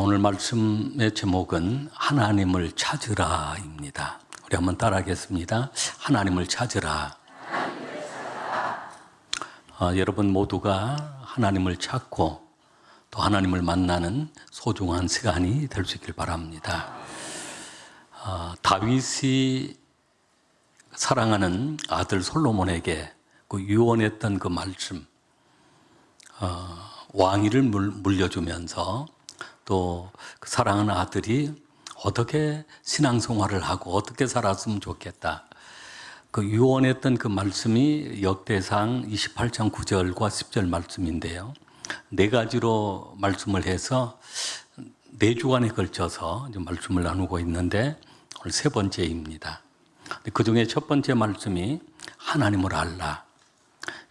오늘 말씀의 제목은 하나님을 찾으라입니다. 우리 한번 따라하겠습니다. 하나님을 찾으라. 여러분 모두가 하나님을 찾고 또 하나님을 만나는 소중한 시간이 될 수 있길 바랍니다. 다윗이 사랑하는 아들 솔로몬에게 그 유언했던 그 말씀, 왕위를 물려주면서 또 그 사랑하는 아들이 어떻게 신앙생활을 하고 어떻게 살았으면 좋겠다. 그 유언했던 그 말씀이 역대상 28장 9절과 10절 말씀인데요. 네 가지로 말씀을 해서 4주간에 걸쳐서 말씀을 나누고 있는데 오늘 세 번째입니다. 그 중에 첫 번째 말씀이 하나님을 알라.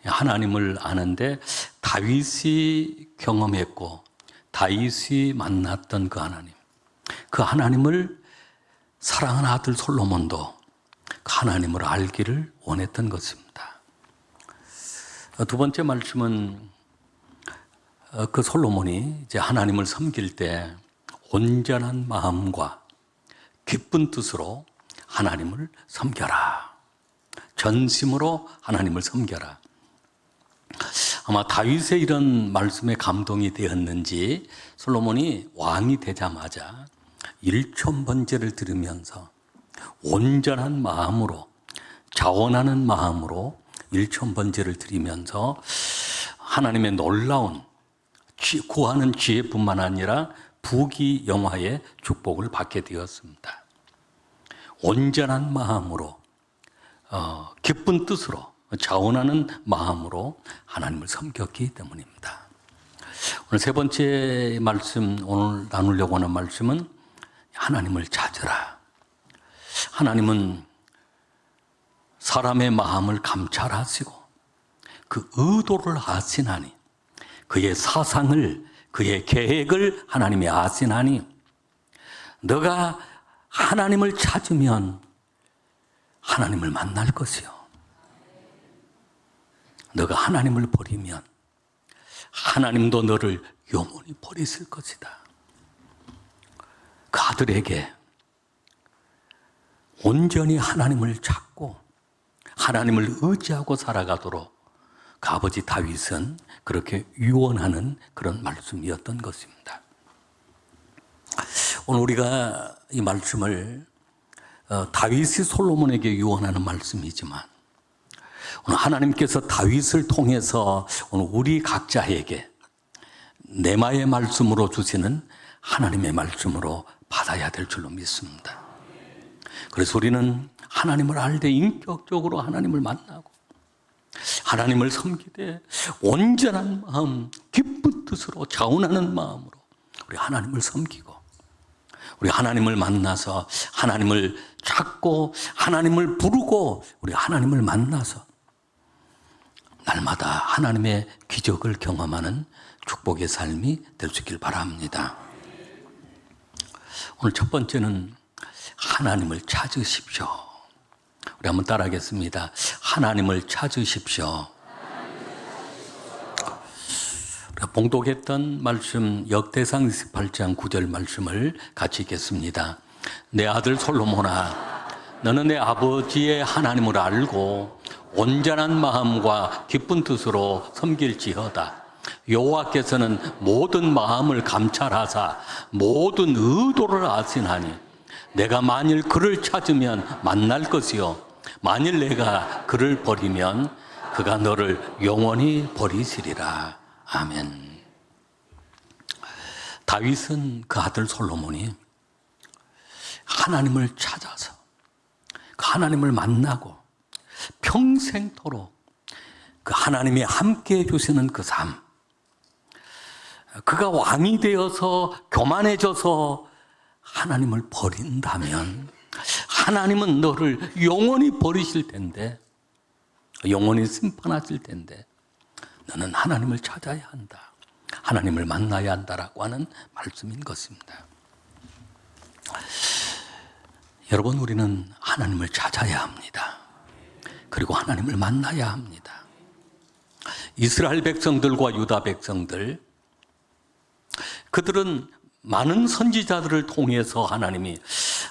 하나님을 아는데 다윗이 경험했고 다윗이 만났던 그 하나님을 사랑하는 아들 솔로몬도 그 하나님을 알기를 원했던 것입니다. 두 번째 말씀은 그 솔로몬이 이제 하나님을 섬길 때 온전한 마음과 기쁜 뜻으로 하나님을 섬겨라. 전심으로 하나님을 섬겨라. 아마 다윗의 이런 말씀에 감동이 되었는지 솔로몬이 왕이 되자마자 일천번제를 드리면서 온전한 마음으로 자원하는 마음으로 일천번제를 드리면서 하나님의 놀라운 구하는 지혜뿐만 아니라 부귀영화의 축복을 받게 되었습니다. 온전한 마음으로 기쁜 뜻으로 자원하는 마음으로 하나님을 섬겼기 때문입니다. 오늘 세 번째 말씀, 오늘 나누려고 하는 말씀은 하나님을 찾으라. 하나님은 사람의 마음을 감찰하시고 그 의도를 아시나니, 그의 사상을, 그의 계획을 하나님이 아시나니, 너가 하나님을 찾으면 하나님을 만날 것이요, 너가 하나님을 버리면 하나님도 너를 영원히 버리실 것이다. 그 아들에게 온전히 하나님을 찾고 하나님을 의지하고 살아가도록 그 아버지 다윗은 그렇게 유언하는 그런 말씀이었던 것입니다. 오늘 우리가 이 말씀을 다윗이 솔로몬에게 유언하는 말씀이지만 오늘 하나님께서 다윗을 통해서 오늘 우리 각자에게 내마의 말씀으로 주시는 하나님의 말씀으로 받아야 될 줄로 믿습니다. 그래서 우리는 하나님을 알 때 인격적으로 하나님을 만나고 하나님을 섬기되 온전한 마음, 기쁜 뜻으로 자원하는 마음으로 우리 하나님을 섬기고 우리 하나님을 만나서 하나님을 찾고 하나님을 부르고 우리 하나님을 만나서 날마다 하나님의 기적을 경험하는 축복의 삶이 될 수 있길 바랍니다. 오늘 첫 번째는 하나님을 찾으십시오. 우리 한번 따라하겠습니다. 하나님을 찾으십시오. 우리가 봉독했던 말씀 역대상 28장 9절 말씀을 같이 읽겠습니다. 내 아들 솔로몬아, 너는 내 아버지의 하나님을 알고 온전한 마음과 기쁜 뜻으로 섬길지어다. 여호와께서는 모든 마음을 감찰하사 모든 의도를 아시나니 내가 만일 그를 찾으면 만날 것이요 만일 내가 그를 버리면 그가 너를 영원히 버리시리라. 아멘. 다윗은 그 아들 솔로몬이 하나님을 찾아서 그 하나님을 만나고 평생토록 그 하나님이 함께 해주시는 그 삶, 그가 왕이 되어서 교만해져서 하나님을 버린다면 하나님은 너를 영원히 버리실 텐데, 영원히 심판하실 텐데 너는 하나님을 찾아야 한다, 하나님을 만나야 한다라고 하는 말씀인 것입니다. 여러분, 우리는 하나님을 찾아야 합니다. 그리고 하나님을 만나야 합니다. 이스라엘 백성들과 유다 백성들, 그들은 많은 선지자들을 통해서 하나님이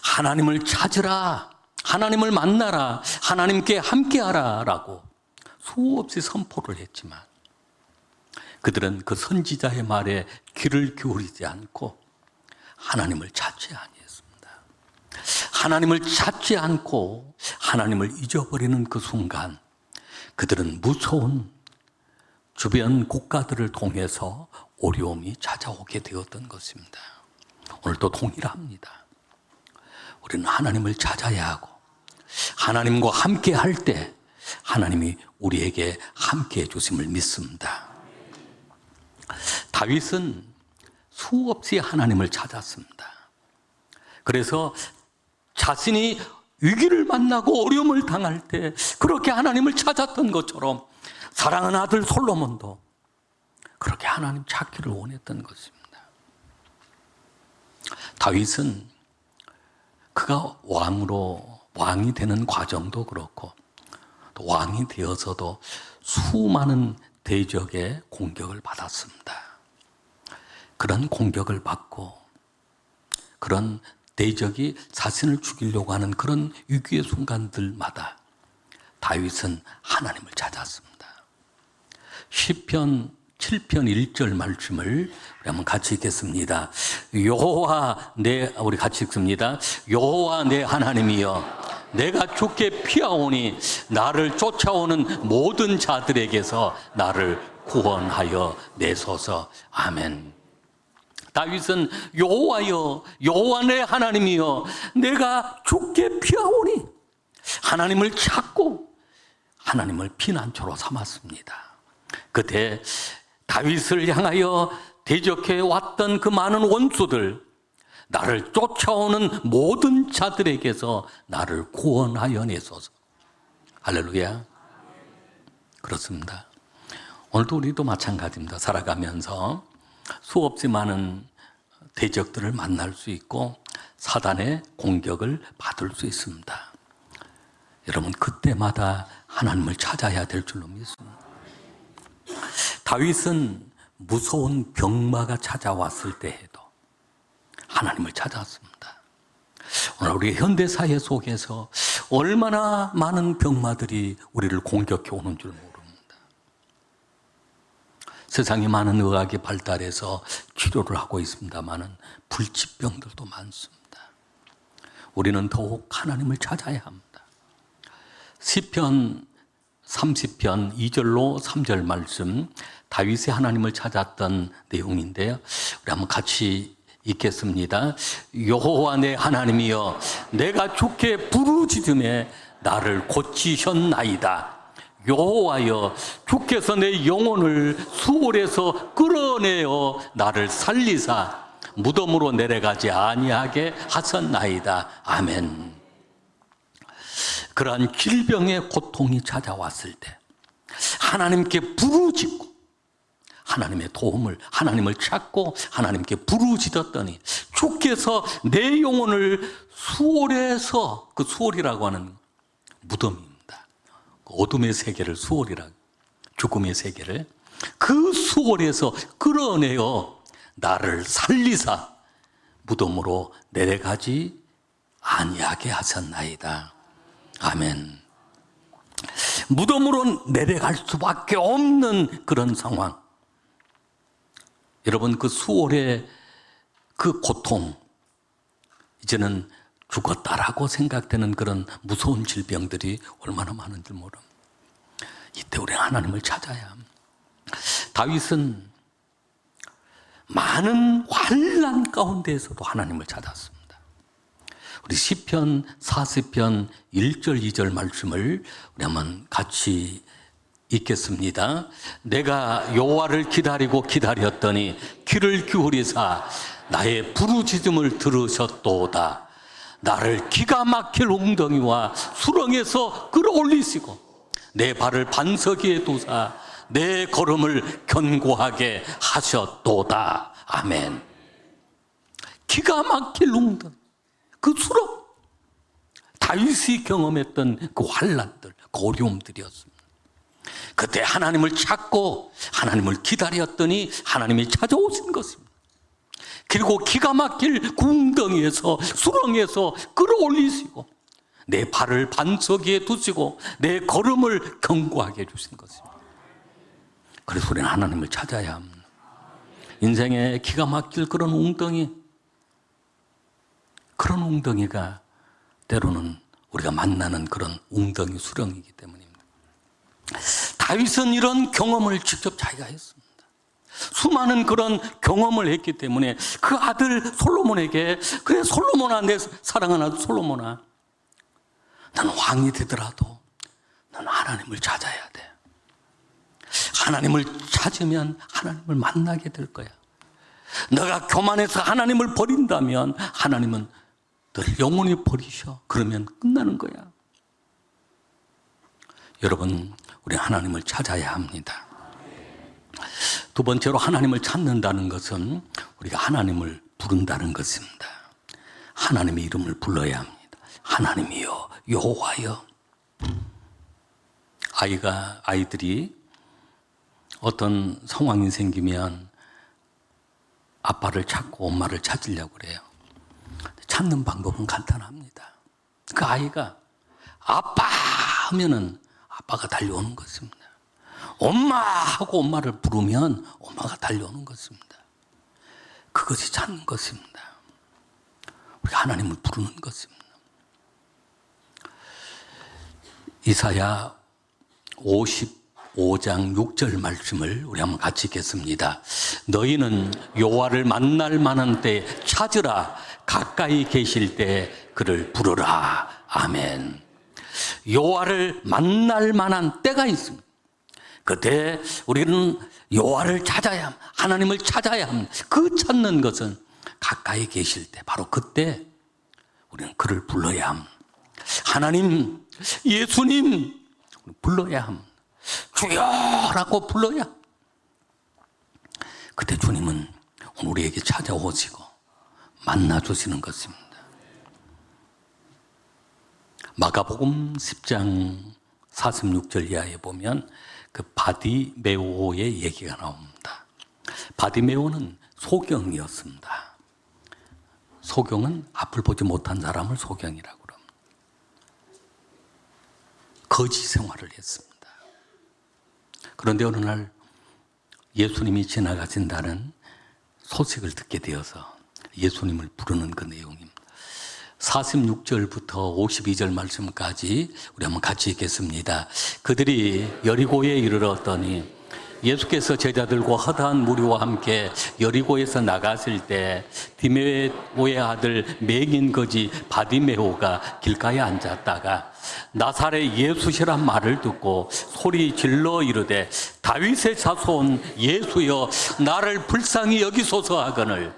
하나님을 찾으라, 하나님을 만나라, 하나님께 함께하라 라고 수없이 선포를 했지만 그들은 그 선지자의 말에 귀를 기울이지 않고 하나님을 찾지 아니했습니다. 하나님을 찾지 않고 하나님을 잊어버리는 그 순간 그들은 무서운 주변 국가들을 통해서 어려움이 찾아오게 되었던 것입니다. 오늘도 동일합니다. 우리는 하나님을 찾아야 하고 하나님과 함께 할 때 하나님이 우리에게 함께 해 주심을 믿습니다. 다윗은 수없이 하나님을 찾았습니다. 그래서 자신이 위기를 만나고 어려움을 당할 때 그렇게 하나님을 찾았던 것처럼 사랑하는 아들 솔로몬도 그렇게 하나님 찾기를 원했던 것입니다. 다윗은 그가 왕이 되는 과정도 그렇고 또 왕이 되어서도 수많은 대적의 공격을 받았습니다. 그런 공격을 받고 그런 대적이 자신을 죽이려고 하는 그런 위기의 순간들마다 다윗은 하나님을 찾았습니다. 시편 7편 1절 말씀을 한번 같이 읽겠습니다. 우리 같이 읽습니다. 여호와 내 하나님이여, 내가 주께 피하오니 나를 쫓아오는 모든 자들에게서 나를 구원하여 내소서. 아멘. 다윗은 여호와여, 여호와 내 하나님이여, 내가 주께 피하오니 하나님을 찾고 하나님을 피난처로 삼았습니다. 그때 다윗을 향하여 대적해 왔던 그 많은 원수들, 나를 쫓아오는 모든 자들에게서 나를 구원하여 내소서. 할렐루야. 그렇습니다. 오늘도 우리도 마찬가지입니다. 살아가면서 수없이 많은 대적들을 만날 수 있고 사단의 공격을 받을 수 있습니다. 여러분, 그때마다 하나님을 찾아야 될 줄로 믿습니다. 다윗은 무서운 병마가 찾아왔을 때에도 하나님을 찾았습니다. 오늘 우리 현대사회 속에서 얼마나 많은 병마들이 우리를 공격해 오는 줄 모릅니다. 세상에 많은 의학이 발달해서 치료를 하고 있습니다마는 불치병들도 많습니다. 우리는 더욱 하나님을 찾아야 합니다. 시편 30편 2절로 3절 말씀, 다윗이 하나님을 찾았던 내용인데요. 우리 한번 같이 읽겠습니다. 여호와 내 하나님이여, 내가 주께 부르짖음에 나를 고치셨나이다. 여호와여, 주께서 내 영혼을 수월에서 끌어내어 나를 살리사 무덤으로 내려가지 아니하게 하셨나이다. 아멘. 그러한 질병의 고통이 찾아왔을 때 하나님께 부르짖고 하나님의 도움을, 하나님을 찾고 하나님께 부르짖었더니 주께서 내 영혼을 수월에서, 그 수월이라고 하는 무덤입니다. 어둠의 세계를 수월이라고, 죽음의 세계를 그 수월에서 끌어내어 나를 살리사 무덤으로 내려가지 아니하게 하셨나이다. 아멘. 무덤으로 내려갈 수밖에 없는 그런 상황. 여러분, 그 수월의 그 고통, 이제는 죽었다라고 생각되는 그런 무서운 질병들이 얼마나 많은지 모릅니다. 이때 우리 하나님을 찾아야 합니다. 다윗은 많은 환난 가운데에서도 하나님을 찾았습니다. 우리 시편 40편 1절 2절 말씀을 우리 한번 같이 읽겠습니다. 내가 여호와를 기다리고 기다렸더니 귀를 기울이사 나의 부르짖음을 들으셨도다. 나를 기가 막힐 웅덩이와 수렁에서 끌어올리시고 내 발을 반석 위에 두사 내 걸음을 견고하게 하셨도다. 아멘. 기가 막힐 웅덩이, 그 수렁, 다윗이 경험했던 그 환난들, 그 어려움들이었습니다. 그때 하나님을 찾고 하나님을 기다렸더니 하나님이 찾아오신 것입니다. 그리고 기가 막힐 궁덩이에서 수렁에서 끌어올리시고 내 발을 반석 위에 두시고 내 걸음을 견고하게 해주신 것입니다. 그래서 우리는 하나님을 찾아야 합니다. 인생에 기가 막힐 그런 웅덩이가 때로는 우리가 만나는 그런 웅덩이 수렁이기 때문입니다. 다윗은 이런 경험을 직접 자기가 했습니다. 수많은 그런 경험을 했기 때문에 그 아들 솔로몬에게, 그래 솔로몬아, 내 사랑하는 아들 솔로몬아, 너는 왕이 되더라도 너는 하나님을 찾아야 돼. 하나님을 찾으면 하나님을 만나게 될 거야. 너가 교만해서 하나님을 버린다면 하나님은 너를 영원히 버리셔. 그러면 끝나는 거야. 여러분, 우리 하나님을 찾아야 합니다. 두 번째로 하나님을 찾는다는 것은 우리가 하나님을 부른다는 것입니다. 하나님의 이름을 불러야 합니다. 하나님이여, 여호와여. 아이들이 어떤 상황이 생기면 아빠를 찾고 엄마를 찾으려고 그래요. 찾는 방법은 간단합니다. 그 아이가 아빠 하면은 아빠가 달려오는 것입니다. 엄마 하고 엄마를 부르면 엄마가 달려오는 것입니다. 그것이 찾는 것입니다. 우리가 하나님을 부르는 것입니다. 이사야 55장 6절 말씀을 우리 한번 같이 읽겠습니다. 너희는 여호와를 만날 만한 때 찾으라. 가까이 계실 때 그를 부르라. 아멘. 여호와를 만날 만한 때가 있습니다. 그때 우리는 여호와를 찾아야 합니다. 하나님을 찾아야 합니다. 그 찾는 것은 가까이 계실 때, 바로 그때 우리는 그를 불러야 합니다. 하나님, 예수님 불러야 합니다. 주여라고 불러야. 그때 주님은 우리에게 찾아오시고 만나주시는 것입니다. 마가복음 10장 46절 이하에 보면 그 바디메오의 얘기가 나옵니다. 바디메오는 소경이었습니다. 소경은 앞을 보지 못한 사람을 소경이라고 합니다. 거지 생활을 했습니다. 그런데 어느 날 예수님이 지나가신다는 소식을 듣게 되어서 예수님을 부르는 그 내용입니다. 46절부터 52절 말씀까지 우리 한번 같이 읽겠습니다. 그들이 여리고에 이르렀더니 예수께서 제자들과 허다한 무리와 함께 여리고에서 나갔을 때 디메오의 아들 맹인 거지 바디메오가 길가에 앉았다가 나사렛 예수시란 말을 듣고 소리 질러 이르되 다윗의 자손 예수여 나를 불쌍히 여기소서 하거늘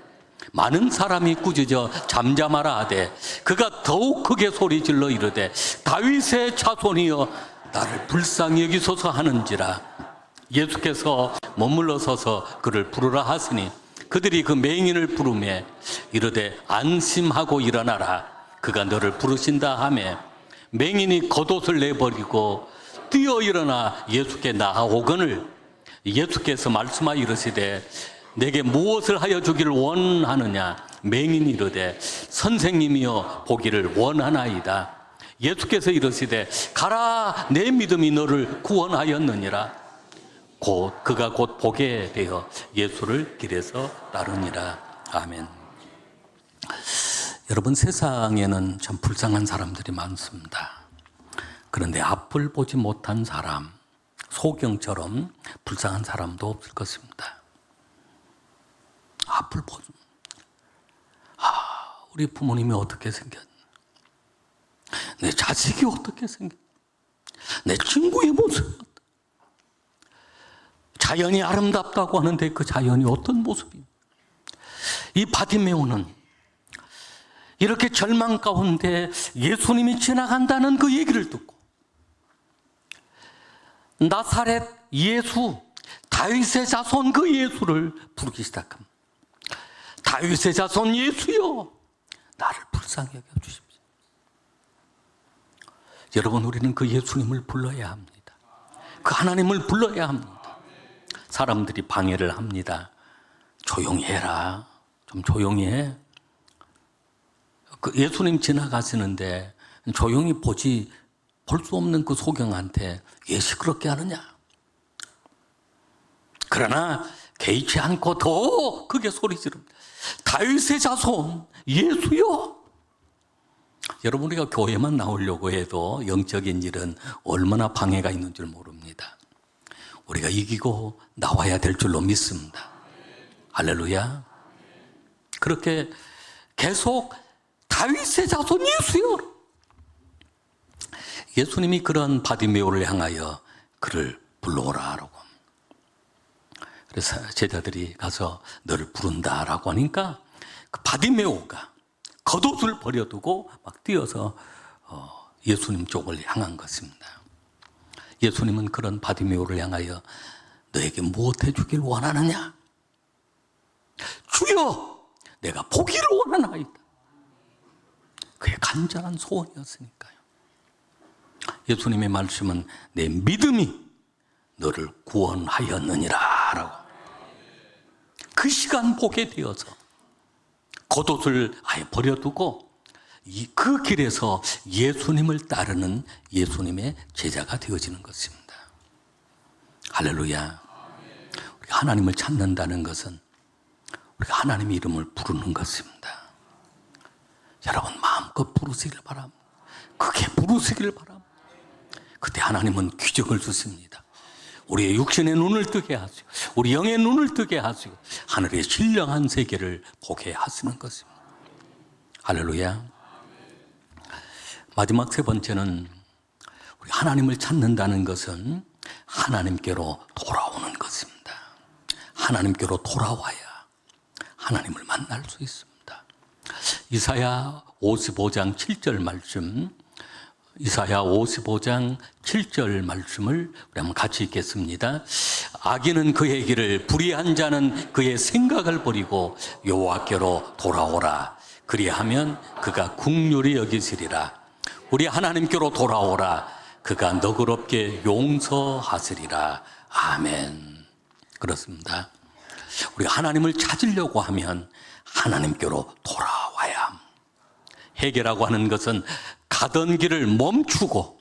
많은 사람이 꾸짖어 잠잠하라 하되 그가 더욱 크게 소리 질러 이르되 다윗의 자손이여 나를 불쌍히 여기소서 하는지라. 예수께서 머물러 서서 그를 부르라 하시니 그들이 그 맹인을 부르매 이르되 안심하고 일어나라 그가 너를 부르신다 하매 맹인이 겉옷을 내버리고 뛰어 일어나 예수께 나아오거늘 예수께서 말씀하여 이르시되 내게 무엇을 하여 주기를 원하느냐. 맹인이 이르되 선생님이여 보기를 원하나이다. 예수께서 이르시되 가라 내 믿음이 너를 구원하였느니라. 그가 곧 보게 되어 예수를 길에서 따르니라. 아멘. 여러분, 세상에는 참 불쌍한 사람들이 많습니다. 그런데 앞을 보지 못한 사람, 소경처럼 불쌍한 사람도 없을 것입니다. 앞을 보지. 우리 부모님이 어떻게 생겼나? 내 자식이 어떻게 생겼나? 내 친구의 모습. 자연이 아름답다고 하는데 그 자연이 어떤 모습입니까? 이 바디메오는 이렇게 절망 가운데 예수님이 지나간다는 그 얘기를 듣고 나사렛 예수, 다윗의 자손 그 예수를 부르기 시작합니다. 다윗의 자손 예수여 나를 불쌍히 여겨주십시오. 여러분, 우리는 그 예수님을 불러야 합니다. 그 하나님을 불러야 합니다. 사람들이 방해를 합니다. 조용히 해라. 좀 조용히 해. 그 예수님 지나가시는데 조용히 볼 수 없는 그 소경한테 왜 시끄럽게 하느냐. 그러나 개의치 않고 더 크게 소리 지릅니다. 다윗의 자손 예수여. 여러분, 우리가 교회만 나오려고 해도 영적인 일은 얼마나 방해가 있는 줄 모릅니다. 우리가 이기고 나와야 될 줄로 믿습니다. 할렐루야. 그렇게 계속 다윗의 자손 예수여. 예수님이 그런 바디메오를 향하여 그를 불러오라라고. 그래서 제자들이 가서 너를 부른다라고 하니까 그 바디메오가 겉옷을 버려두고 막 뛰어서 예수님 쪽을 향한 것입니다. 예수님은 그런 바디메오를 향하여 너에게 무엇 해주길 원하느냐? 주여, 내가 보기를 원하나이다. 그의 간절한 소원이었으니까요. 예수님의 말씀은 내 믿음이 너를 구원하였느니라 라고. 그 시간 보게 되어서 겉옷을 아예 버려두고 그 길에서 예수님을 따르는 예수님의 제자가 되어지는 것입니다. 할렐루야. 우리가 하나님을 찾는다는 것은 우리가 하나님의 이름을 부르는 것입니다. 여러분, 마음껏 부르시길 바랍니다. 크게 부르시길 바랍니다. 그때 하나님은 기적을 주십니다. 우리의 육신의 눈을 뜨게 하시고 우리 영의 눈을 뜨게 하시고 하늘의 신령한 세계를 보게 하시는 것입니다. 할렐루야. 마지막 세 번째는 우리 하나님을 찾는다는 것은 하나님께로 돌아오는 것입니다. 하나님께로 돌아와야 하나님을 만날 수 있습니다. 이사야 55장 7절 말씀, 이사야 55장 7절 말씀을 우리 한번 같이 읽겠습니다. 악인은 그의 길을, 불의한 자는 그의 생각을 버리고 여호와께로 돌아오라. 그리하면 그가 긍휼히 여기시리라. 우리 하나님께로 돌아오라. 그가 너그럽게 용서하시리라. 아멘. 그렇습니다. 우리가 하나님을 찾으려고 하면 하나님께로 돌아와야 합니다. 회개라고 하는 것은 가던 길을 멈추고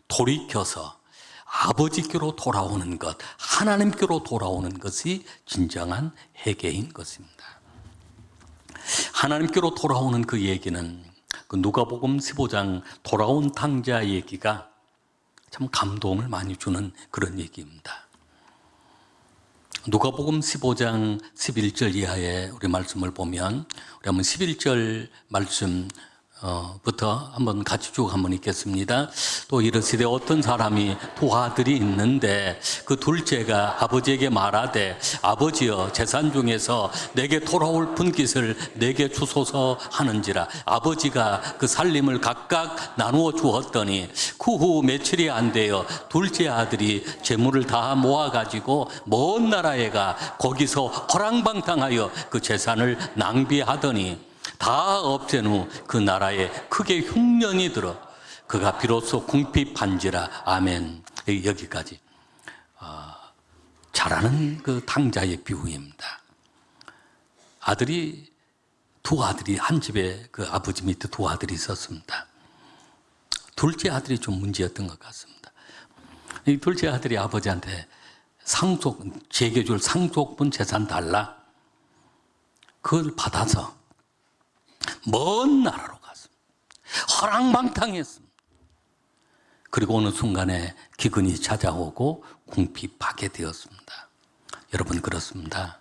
돌이켜서 아버지께로 돌아오는 것, 하나님께로 돌아오는 것이 진정한 회개인 것입니다. 하나님께로 돌아오는 그 얘기는 그 누가복음 15장 돌아온 탕자 얘기가 참 감동을 많이 주는 그런 얘기입니다. 누가복음 15장 11절 이하의 우리 말씀을 보면 우리 한번 11절 말씀 부터 한번 같이 쭉 한번 읽겠습니다. 또 이르시되 어떤 사람이 두 아들이 있는데 그 둘째가 아버지에게 말하되 아버지여 재산 중에서 내게 돌아올 분깃을 내게 주소서 하는지라. 아버지가 그 살림을 각각 나누어 주었더니 그 후 며칠이 안 되어 둘째 아들이 재물을 다 모아가지고 먼 나라에 가 거기서 허랑방탕하여 그 재산을 낭비하더니 다 없앤 후 그 나라에 크게 흉년이 들어 그가 비로소 궁핍한지라. 아멘. 여기까지 잘하는 그 탕자의 비유입니다. 두 아들이 한 집에 그 아버지 밑에 두 아들이 있었습니다. 둘째 아들이 좀 문제였던 것 같습니다. 이 둘째 아들이 아버지한테 제게 줄 상속분 재산 달라. 그걸 받아서 먼 나라로 갔습니다. 허랑방탕했습니다. 그리고 어느 순간에 기근이 찾아오고 궁핍하게 되었습니다. 여러분, 그렇습니다.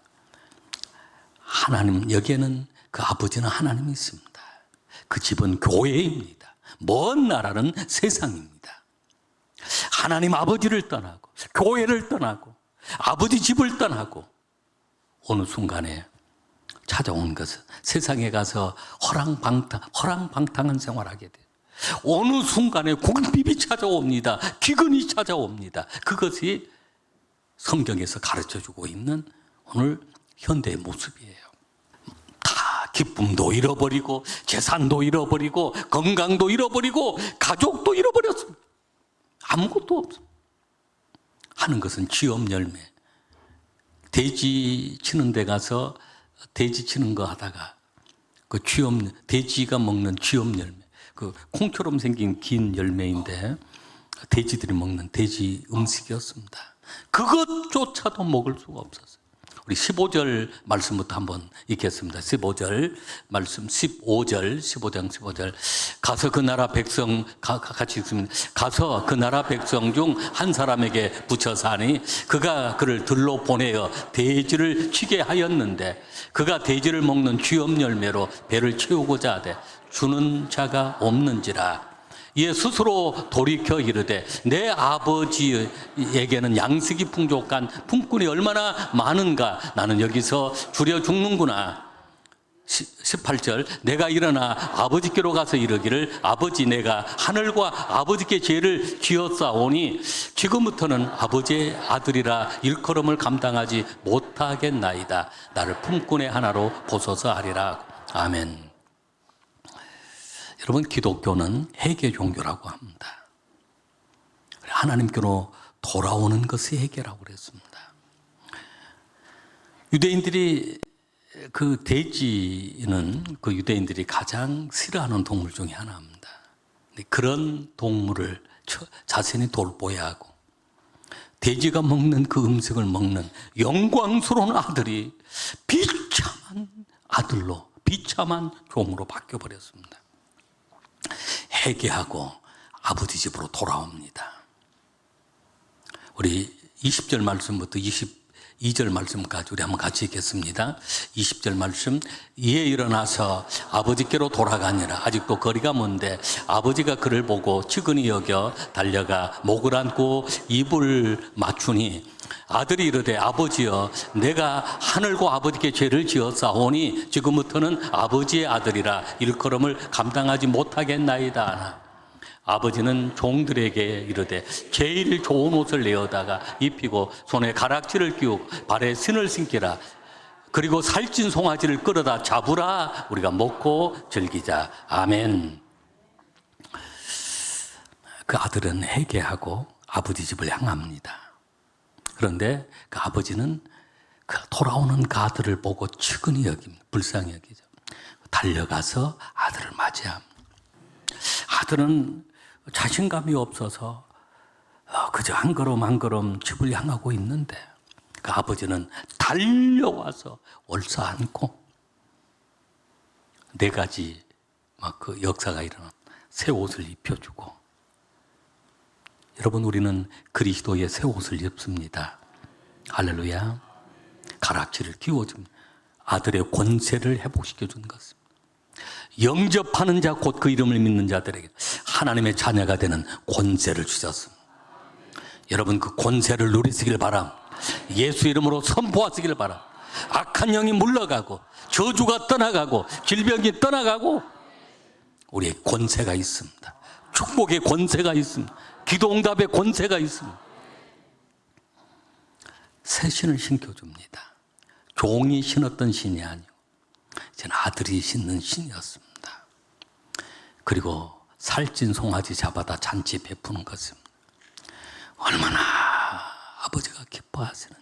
하나님, 여기에는 그 아버지는 하나님이 있습니다. 그 집은 교회입니다. 먼 나라는 세상입니다. 하나님 아버지를 떠나고 교회를 떠나고 아버지 집을 떠나고 어느 순간에 찾아온 것은 세상에 가서 허랑방탕한 생활하게 돼요. 어느 순간에 궁핍이 찾아옵니다. 기근이 찾아옵니다. 그것이 성경에서 가르쳐주고 있는 오늘 현대의 모습이에요. 다 기쁨도 잃어버리고 재산도 잃어버리고 건강도 잃어버리고 가족도 잃어버렸습니다. 아무것도 없습니다. 하는 것은 쥐업 열매. 돼지 치는 데 가서 돼지 치는 거 하다가 그 돼지가 먹는 쥐엄 열매, 그 콩처럼 생긴 긴 열매인데 돼지들이 먹는 돼지 음식이었습니다. 그것조차도 먹을 수가 없었어요. 우리 15절 말씀부터 한번 읽겠습니다. 15절 말씀, 15장 15절. 가서 그 나라 백성, 같이 읽습니다. 가서 그 나라 백성 중 한 사람에게 붙여서 하니 그가 그를 들로 보내어 돼지를 치게 하였는데 그가 돼지를 먹는 쥐엄 열매로 배를 채우고자 하되 주는 자가 없는지라. 이에 스스로 돌이켜 이르되 내 아버지에게는 양식이 풍족한 품꾼이 얼마나 많은가. 나는 여기서 주려 죽는구나. 18절. 내가 일어나 아버지께로 가서 이르기를 아버지, 내가 하늘과 아버지께 죄를 지었사오니 지금부터는 아버지의 아들이라 일컬음을 감당하지 못하겠나이다. 나를 품꾼의 하나로 보소서 하리라. 아멘. 여러분, 기독교는 회개 종교라고 합니다. 하나님께로 돌아오는 것이 회개라고 그랬습니다. 유대인들이 그 돼지는 그 유대인들이 가장 싫어하는 동물 중에 하나입니다. 그런 동물을 자신이 돌보아야 하고 돼지가 먹는 그 음식을 먹는 영광스러운 아들이 비참한 아들로, 비참한 종으로 바뀌어버렸습니다. 회개하고 아버지 집으로 돌아옵니다. 우리 20절 말씀부터 22절 말씀까지 우리 한번 같이 읽겠습니다. 20절 말씀. 이에 일어나서 아버지께로 돌아가니라. 아직도 거리가 먼데 아버지가 그를 보고 측은히 여겨 달려가 목을 안고 입을 맞추니 아들이 이르되 아버지여, 내가 하늘과 아버지께 죄를 지었사오니 지금부터는 아버지의 아들이라 일컬음을 감당하지 못하겠나이다. 아버지는 종들에게 이르되 제일 좋은 옷을 내어다가 입히고 손에 가락지를 끼우고 발에 신을 신기라. 그리고 살찐 송아지를 끌어다 잡으라. 우리가 먹고 즐기자. 아멘. 그 아들은 회개하고 아버지 집을 향합니다. 그런데 그 아버지는 그 돌아오는 그 아들을 보고 측은히 여깁니다. 불쌍히 여기죠. 달려가서 아들을 맞이합니다. 아들은 자신감이 없어서 그저 한 걸음 한 걸음 집을 향하고 있는데 그 아버지는 달려와서 올싸안고 네 가지 막 그 역사가 일어나 새 옷을 입혀주고, 여러분, 우리는 그리스도의 새 옷을 입습니다. 할렐루야. 가락지를 끼워줍니다. 아들의 권세를 회복시켜주는 것입니다. 영접하는 자, 곧 그 이름을 믿는 자들에게 하나님의 자녀가 되는 권세를 주셨습니다. 여러분, 그 권세를 누리시길 바랍니다. 예수 이름으로 선포하시길 바랍니다. 악한 영이 물러가고 저주가 떠나가고 질병이 떠나가고 우리의 권세가 있습니다. 축복의 권세가 있습니다. 기도응답의 권세가 있습니다. 새 신을 신겨줍니다. 종이 신었던 신이 아니고 이제는 아들이 신는 신이었습니다. 그리고 살찐 송아지 잡아다 잔치 베푸는 것입니다. 얼마나 아버지가 기뻐하시느냐.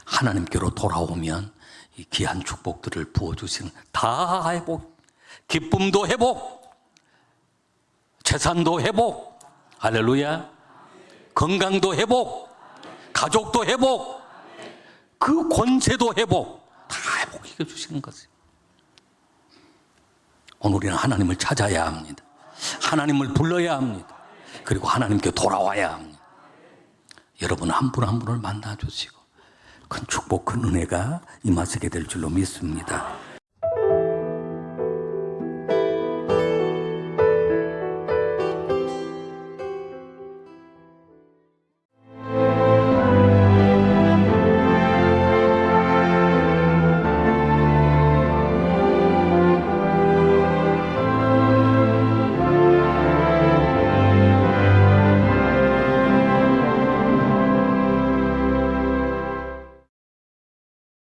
하나님께로 돌아오면 이 귀한 축복들을 부어주시는, 다 회복, 기쁨도 회복, 재산도 회복, 할렐루야, 건강도 회복, 가족도 회복, 그 권세도 회복, 다 회복시켜 주시는 것이에요. 오늘 우리는 하나님을 찾아야 합니다. 하나님을 불러야 합니다. 그리고 하나님께 돌아와야 합니다. 여러분 한 분 한 분을 만나 주시고 큰 축복, 큰 은혜가 임하시게 될 줄로 믿습니다.